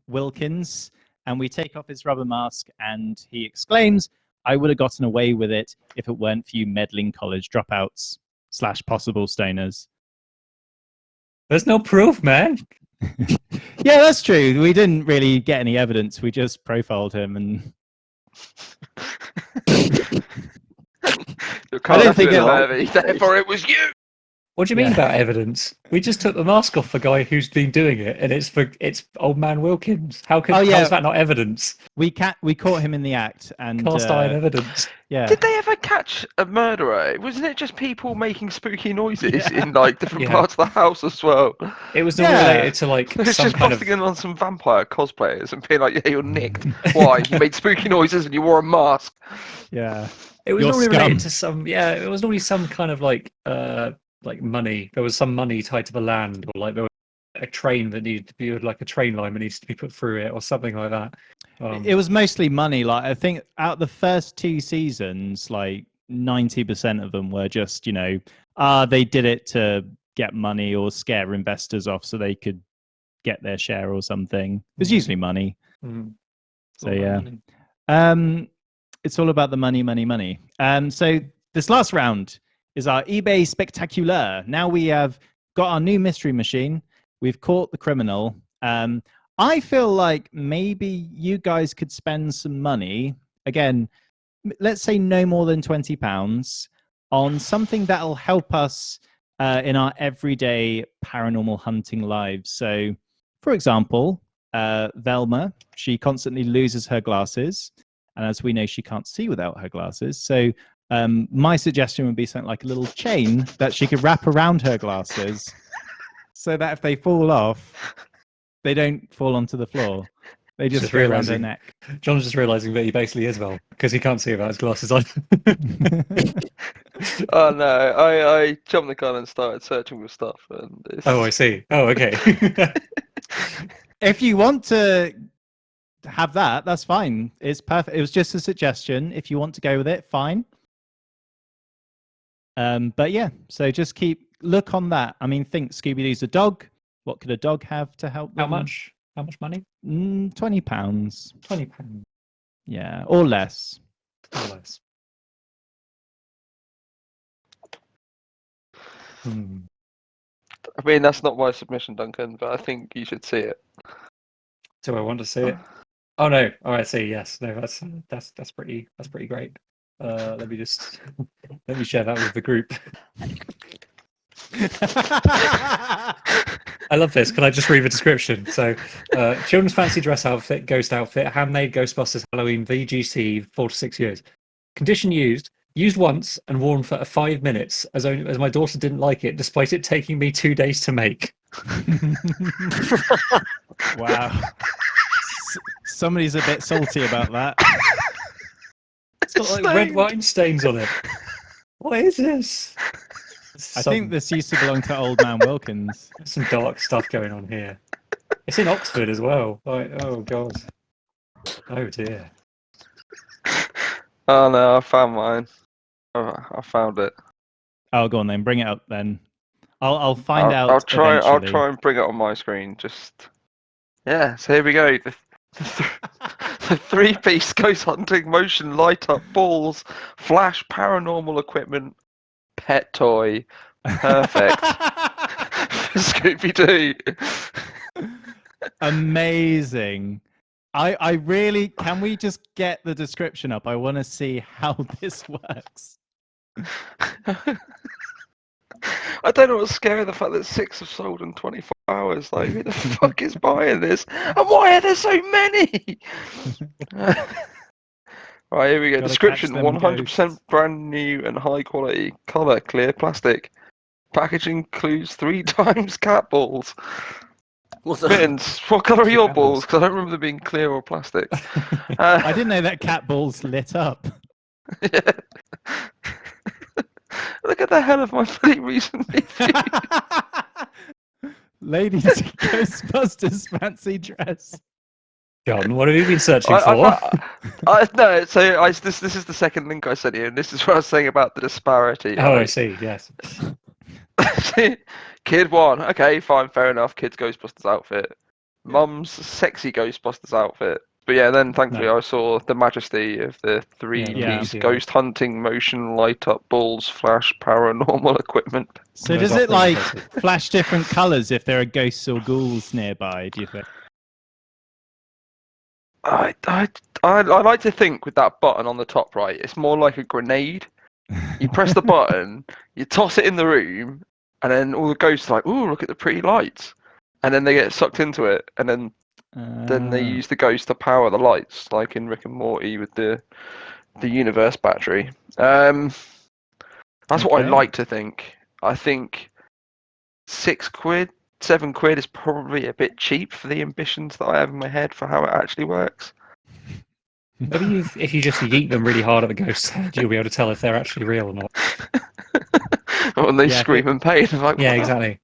Wilkins and we take off his rubber mask and he exclaims, I would have gotten away with it if it weren't for you meddling college dropouts / possible stoners. There's no proof, man. Yeah, that's true. We didn't really get any evidence. We just profiled him and I don't think therefore it was you. What do you mean Yeah. about evidence? We just took the mask off the guy who's been doing it, and it's old man Wilkins. How yeah. is that not evidence? We caught him in the act, and Cast iron evidence. yeah. Did they ever catch a murderer? Wasn't it just people making spooky noises Yeah. in like different Yeah. parts of the house as well? It was all Yeah. related to like It's some just kind of. busting in on some vampire cosplayers and being like, "Yeah, you're nicked. Why? You made spooky noises and you wore a mask." Yeah. It was You're normally scum. related to some. Yeah, it was normally some kind of like money. There was some money tied to the land, or like there was a train that needed to be like a train line that needs to be put through it, or something like that. It was mostly money. Like I think out the first 2 seasons, like 90% of them were just, they did it to get money or scare investors off so they could get their share or something. It was usually money. Mm. So All about yeah. money. It's all about the money. So this last round is our eBay Spectacular. Now we have got our new mystery machine. We've caught the criminal. I feel like maybe you guys could spend some money. Again, let's say no more than £20 on something that'll help us in our everyday paranormal hunting lives. So, for example, Velma, she constantly loses her glasses. And as we know, she can't see without her glasses. So my suggestion would be something like a little chain that she could wrap around her glasses so that if they fall off, they don't fall onto the floor. They just Just go around her realising. neck. John's just realizing that he basically is Val because he can't see without his glasses on. Oh no! I jumped the gun and started searching for stuff, and it's... Oh, I see. Oh, okay. If you want to have that, that's fine. It's perfect. It was just a suggestion. If you want to go with it, fine. But yeah, so just look on that. I mean, think Scooby-Doo's a dog. What could a dog have to help them? How much? How much money? £20. £20 Yeah, or less. or less. Hmm. I mean, that's not my submission, Duncan, but I think you should see it. Do I want to see it? Oh no! All right, see. Yes, no. That's pretty great. Let me just let me share that with the group. I love this. Can I just read the description? So, children's fancy dress outfit, ghost outfit, handmade Ghostbusters Halloween VGC 4 to 6 years. Condition used once and worn for 5 minutes, as my daughter didn't like it, despite it taking me 2 days to make. Wow. Somebody's a bit salty about that. It's got like red wine stains on it. What is this? I think this used to belong to old man Wilkins. There's some dark stuff going on here. It's in Oxford as well. Like, oh god. Oh dear. Oh no! I found mine. Oh, I found it. Oh, go on then. Bring it up then. I'll find out. I'll try. I'll eventually. try and bring it on my screen. Just yeah. So here we go. The three-piece ghost hunting motion light up balls, flash paranormal equipment, pet toy, perfect for Scooby Doo. Amazing. I really can we just get the description up? I want to see how this works. I don't know what's scary, the fact that 6 have sold in 24 hours. Like, who the fuck is buying this? And why are there so many? Right, here we go. Gotta Description: catch them 100% ghosts. brand new and high quality. Color: clear plastic. Package includes 3 times cat balls. Mittens, what colour are your Cat balls? balls. Because I don't remember them being clear or plastic. I didn't know that cat balls lit up. Yeah. Look at the hell of my pretty recently. Ladies Ghostbusters fancy dress. John, what have you been searching for? No, so this is the second link I sent you, and this is what I was saying about the disparity. Oh, I right? see. Yes. Kid 1, okay, fine, fair enough. Kid's Ghostbusters outfit. Mum's sexy Ghostbusters outfit. But yeah, then thankfully No. I saw the majesty of the three-piece Yeah. ghost hunting motion light up balls flash paranormal equipment. So Those does are it pretty like impressive. flash different colours if there are ghosts or ghouls nearby, do you think? I like to think with that button on the top right, it's more like a grenade. You press the button, you toss it in the room, and then all the ghosts are like, "Ooh, look at the pretty lights," and then they get sucked into it, and then they use the ghost to power the lights, like in Rick and Morty with the universe battery. That's what I Okay. like to think. I think £6, £7 is probably a bit cheap for the ambitions that I have in my head for how it actually works. Maybe if you just yeet them really hard at the ghost's head, you'll be able to tell if they're actually real or not. When they Yeah, I scream in pain, I'm like, Yeah, "What?" exactly.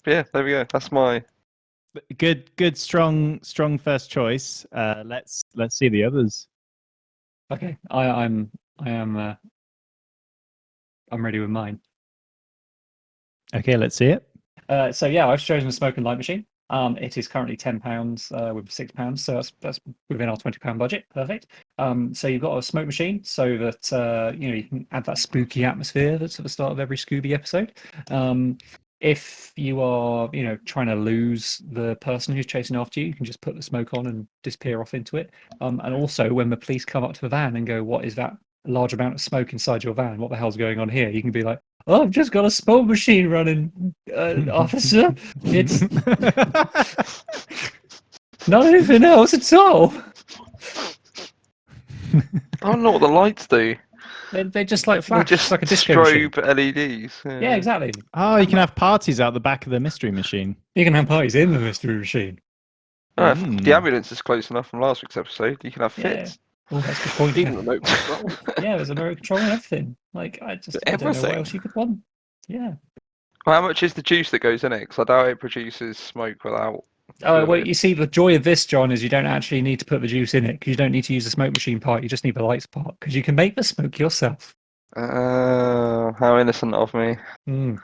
Yeah, there we go. That's my. Good, strong first choice. Let's see the others. Okay, I'm ready with mine. Okay, let's see it. So yeah, I've chosen a smoke and light machine. It is currently £10 with £6, so that's within our £20 budget. Perfect. So you've got a smoke machine, so that you can add that spooky atmosphere that's at the start of every Scooby episode. If you are trying to lose the person who's chasing after you, you can just put the smoke on and disappear off into it. And also, when the police come up to the van and go, "What is that large amount of smoke inside your van? What the hell's going on here?" You can be like, "Oh, I've just got a smoke machine running, officer. It's not anything else at all." I don't know what the lights do. They're just like They're flash, just just like a disco machine. strobe LEDs. Yeah, exactly. Oh, you can have parties out the back of the mystery machine. You can have parties in the mystery machine. Oh, if Mm. the ambulance is close enough from last week's episode, you can have Yeah. fits. Oh, that's a good point. Even Yeah, remote control. there's a remote control and everything. Like, I don't know what Everything. else you could want. Yeah. Well, how much is the juice that goes in it? Because I doubt it produces smoke without. Oh, well, fluid. you see, the joy of this, John, is you don't actually need to put the juice in it because you don't need to use the smoke machine part. You just need the lights part because you can make the smoke yourself. How innocent of me. Mm.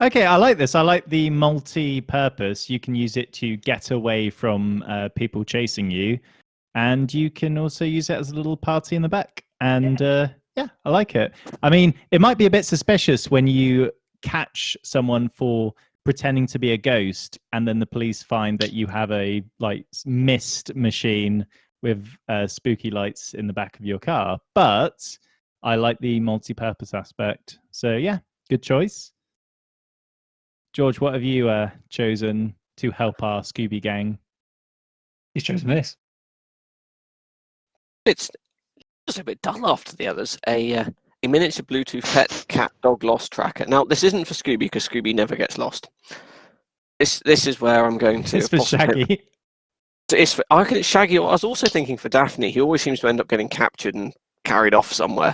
Okay, I like this. I like the multi-purpose. You can use it to get away from people chasing you, and you can also use it as a little party in the back. And yeah, I like it. I mean, it might be a bit suspicious when you catch someone for pretending to be a ghost, and then the police find that you have a mist machine with spooky lights in the back of your car. But I like the multi-purpose aspect. So yeah, good choice. George, what have you chosen to help our Scooby gang? He's chosen this. It's just a bit dull after the others. A miniature Bluetooth pet cat dog lost tracker. Now, this isn't for Scooby because Scooby never gets lost. This is where I'm going to. It's for Shaggy. I reckon it's Shaggy. I was also thinking for Daphne. He always seems to end up getting captured and carried off somewhere.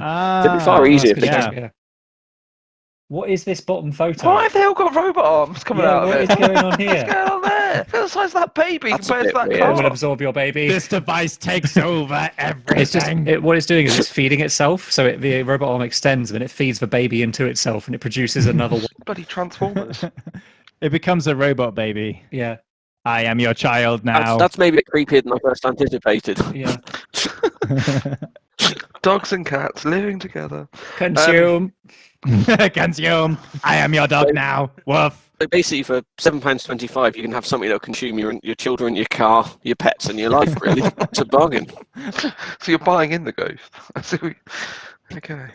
It'd be far easier if they yeah. What is this bottom photo? Why have they all got robot arms coming out of what it? is going on What's here? going on there? Look at the size of that baby That's a compared to bit that weird. It will car. absorb your baby. This device takes over everything. It's just what it's doing is it's feeding itself. So the robot arm extends and it feeds the baby into itself and it produces another one. Bloody Transformers. It becomes a robot baby. Yeah, I am your child now. That's maybe a bit creepier than I first anticipated. yeah. Dogs and cats living together. Consume. Consume. I am your dog now. Woof. So basically, for £7.25, you can have something that'll consume your children, your car, your pets, and your life. Really, it's a bargain. So you're buying in the ghost. Okay.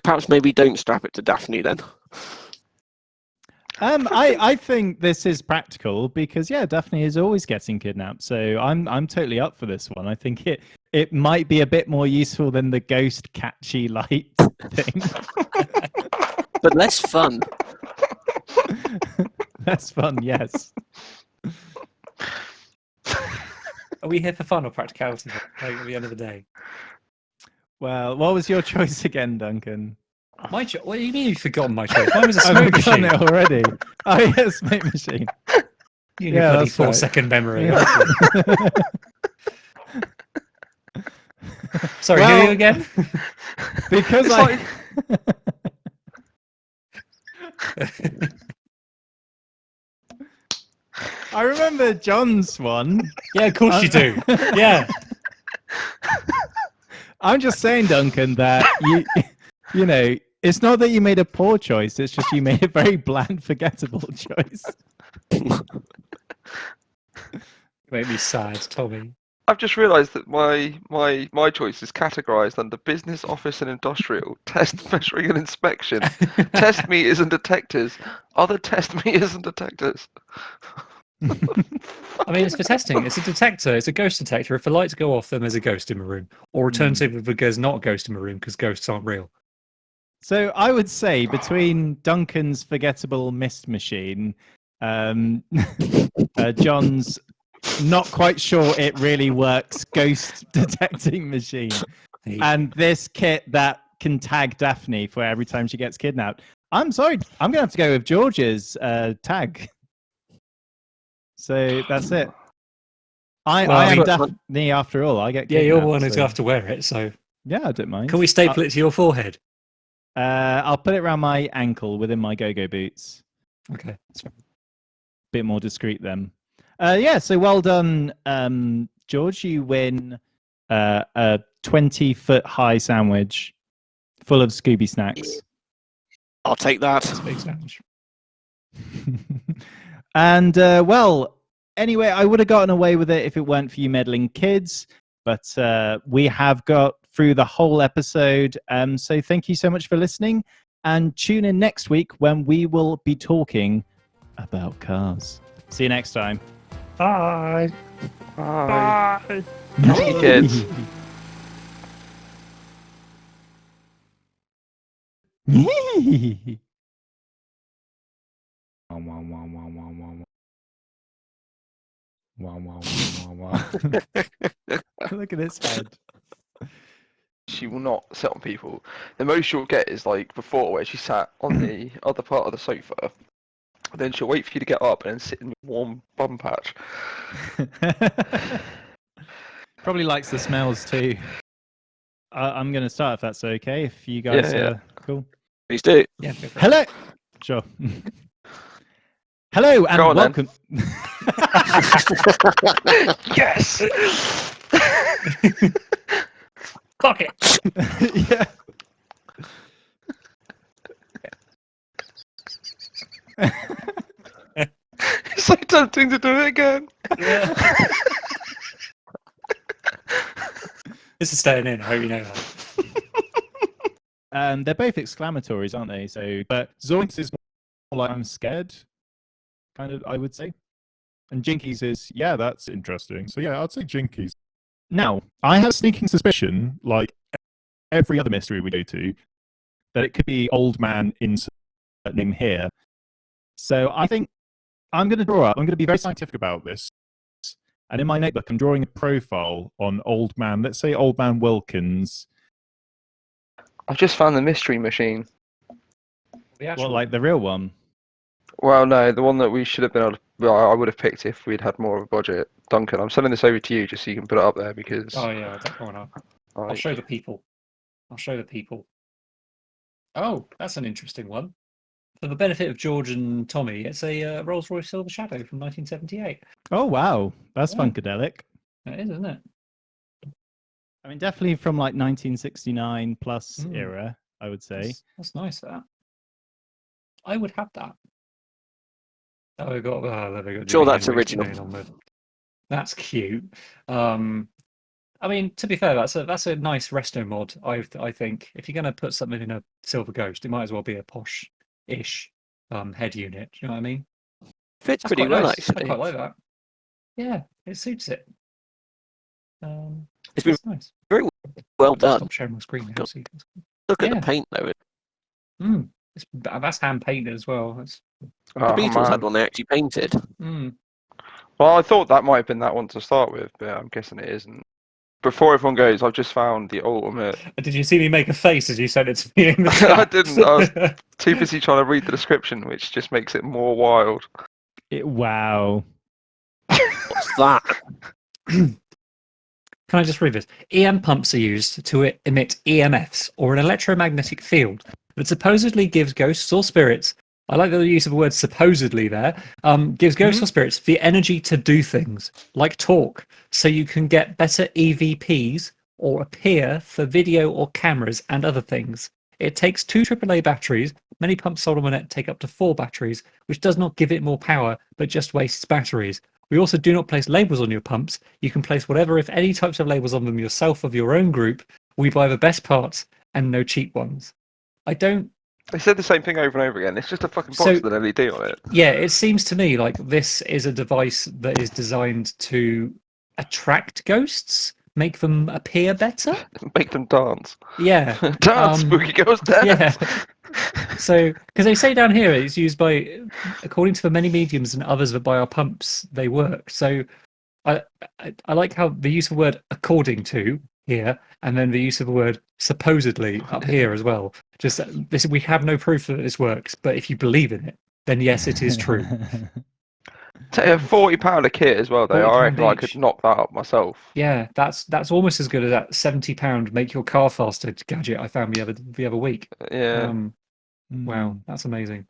Perhaps maybe don't strap it to Daphne then. I think this is practical because Daphne is always getting kidnapped. So I'm totally up for this one. I think it might be a bit more useful than the ghost catchy light thing. But less fun. That's fun, yes. Are we here for fun or practicality? Like, at the end of the day. Well, what was your choice again, Duncan? My what do you mean you've forgotten my choice? Mine was a I've smoke forgotten machine. it already. Oh, yeah, smoke machine. You need bloody that's right. 4-second memory. Yeah. Sorry, Well, who are you again? Because I remember John's one. Yeah, of course you do. Yeah. I'm just saying, Duncan, that you know, it's not that you made a poor choice. It's just you made a very bland, forgettable choice. Make me sad, Tommy. I've just realised that my choice is categorised under business, office, and industrial. Test, measuring, and inspection. Test meters and detectors. Other test meters and detectors. I mean, it's for testing. It's a detector. It's a ghost detector. If the lights go off, then there's a ghost in the room. Or alternatively, if there's not a ghost in the room because ghosts aren't real. So I would say between Duncan's forgettable mist machine, John's not quite sure it really works ghost detecting machine, and this kit that can tag Daphne for every time she gets kidnapped. I'm sorry, I'm going to have to go with George's tag. So that's it. I am Daphne after all. I get kidnapped. Yeah, you're the one who's going to have to wear it. So yeah, I don't mind. Can we staple it to your forehead? I'll put it around my ankle within my go-go boots. Okay, that's fine. Bit more discreet then. Yeah, so well done, George. You win a 20-foot high sandwich full of Scooby snacks. I'll take that. That's a big sandwich. And well, anyway, I would have gotten away with it if it weren't for you meddling kids. But we have got through the whole episode. So thank you so much for listening. And tune in next week when we will be talking about cars. See you next time. Bye. Bye. See you, kids. Look at his head. She will not sit on people. The most she'll get is like before, where she sat on the other part of the sofa. Then she'll wait for you to get up and then sit in your warm bum patch. Probably likes the smells too. I'm going to start if that's okay. If you guys are cool. Please do. Yeah. Hello. Sure. Hello and welcome. Yes. Fuck it. Yeah. It's so tempting to do it again. Yeah. This is staying in. I hope you know that. They're both exclamatories, aren't they? So, but ZOINKS is more like I'm scared, kind of, I would say. And Jinkies is, yeah, that's interesting. So yeah, I'd say Jinkies. Now, I have a sneaking suspicion, like every other mystery we go to, that it could be old man insert name here. So I think I'm going to draw up. I'm going to be very scientific about this. And in my notebook, I'm drawing a profile on old man. Let's say old man Wilkins. I've just found the mystery machine. What, like the real one? Well, no, the one that we should have been able to. Well, I would have picked if we'd had more of a budget. Duncan, I'm sending this over to you just so you can put it up there because. Oh yeah, that one up. I'll show the people. Oh, that's an interesting one. For the benefit of George and Tommy, it's a Rolls-Royce Silver Shadow from 1978. Oh wow, that's funkadelic. It is, isn't it? I mean, definitely from like 1969 plus era, I would say. That's nice. That I would have that. Oh, we got. Sure, that's original. That's cute. I mean, to be fair, that's a nice resto mod. I think if you're going to put something in a Silver Ghost, it might as well be a posh-ish head unit. Do you know what I mean? Fits pretty well, nice. actually. I quite like that. Yeah, it suits it. It's been nice. very well done. Stop sharing my screen now. Look at the paint, though. That's hand painted as well. The Beatles had one they actually painted. Well, I thought that might have been that one to start with, but I'm guessing it isn't. Before everyone goes, I've just found the ultimate. Did you see me make a face as you said it to me? In the I didn't. I was too busy trying to read the description, which just makes it more wild. Wow. What's that? Can I just read this? EM pumps are used to emit EMFs, or an electromagnetic field, that supposedly gives ghosts or spirits. I like the use of the word supposedly there. Gives ghosts or spirits the energy to do things, like talk, so you can get better EVPs or appear for video or cameras and other things. It takes 2 AAA batteries. Many pumps sold on the net take up to 4 batteries, which does not give it more power, but just wastes batteries. We also do not place labels on your pumps. You can place whatever, if any types of labels on them yourself of your own group. We buy the best parts and no cheap ones. I don't. They said the same thing over and over again. It's just a fucking box So- with an LED on it. Yeah, it seems to me like this is a device that is designed to attract ghosts, make them appear better. Make them dance. Yeah. Dance, spooky girls, dance. Yeah. So, because they say down here it's used by, according to the many mediums and others that buy our pumps, they work. So, I like how the use of the word "according to" here, and then the use of the word "supposedly" up here as well. Just this, we have no proof that this works, but if you believe in it, then yes, it is true. Take a £40 a kit as well, though. £40 I reckon I each. could knock that up myself. Yeah, that's almost as good as that £70 make your car faster gadget I found the other week. Yeah. Wow, that's amazing.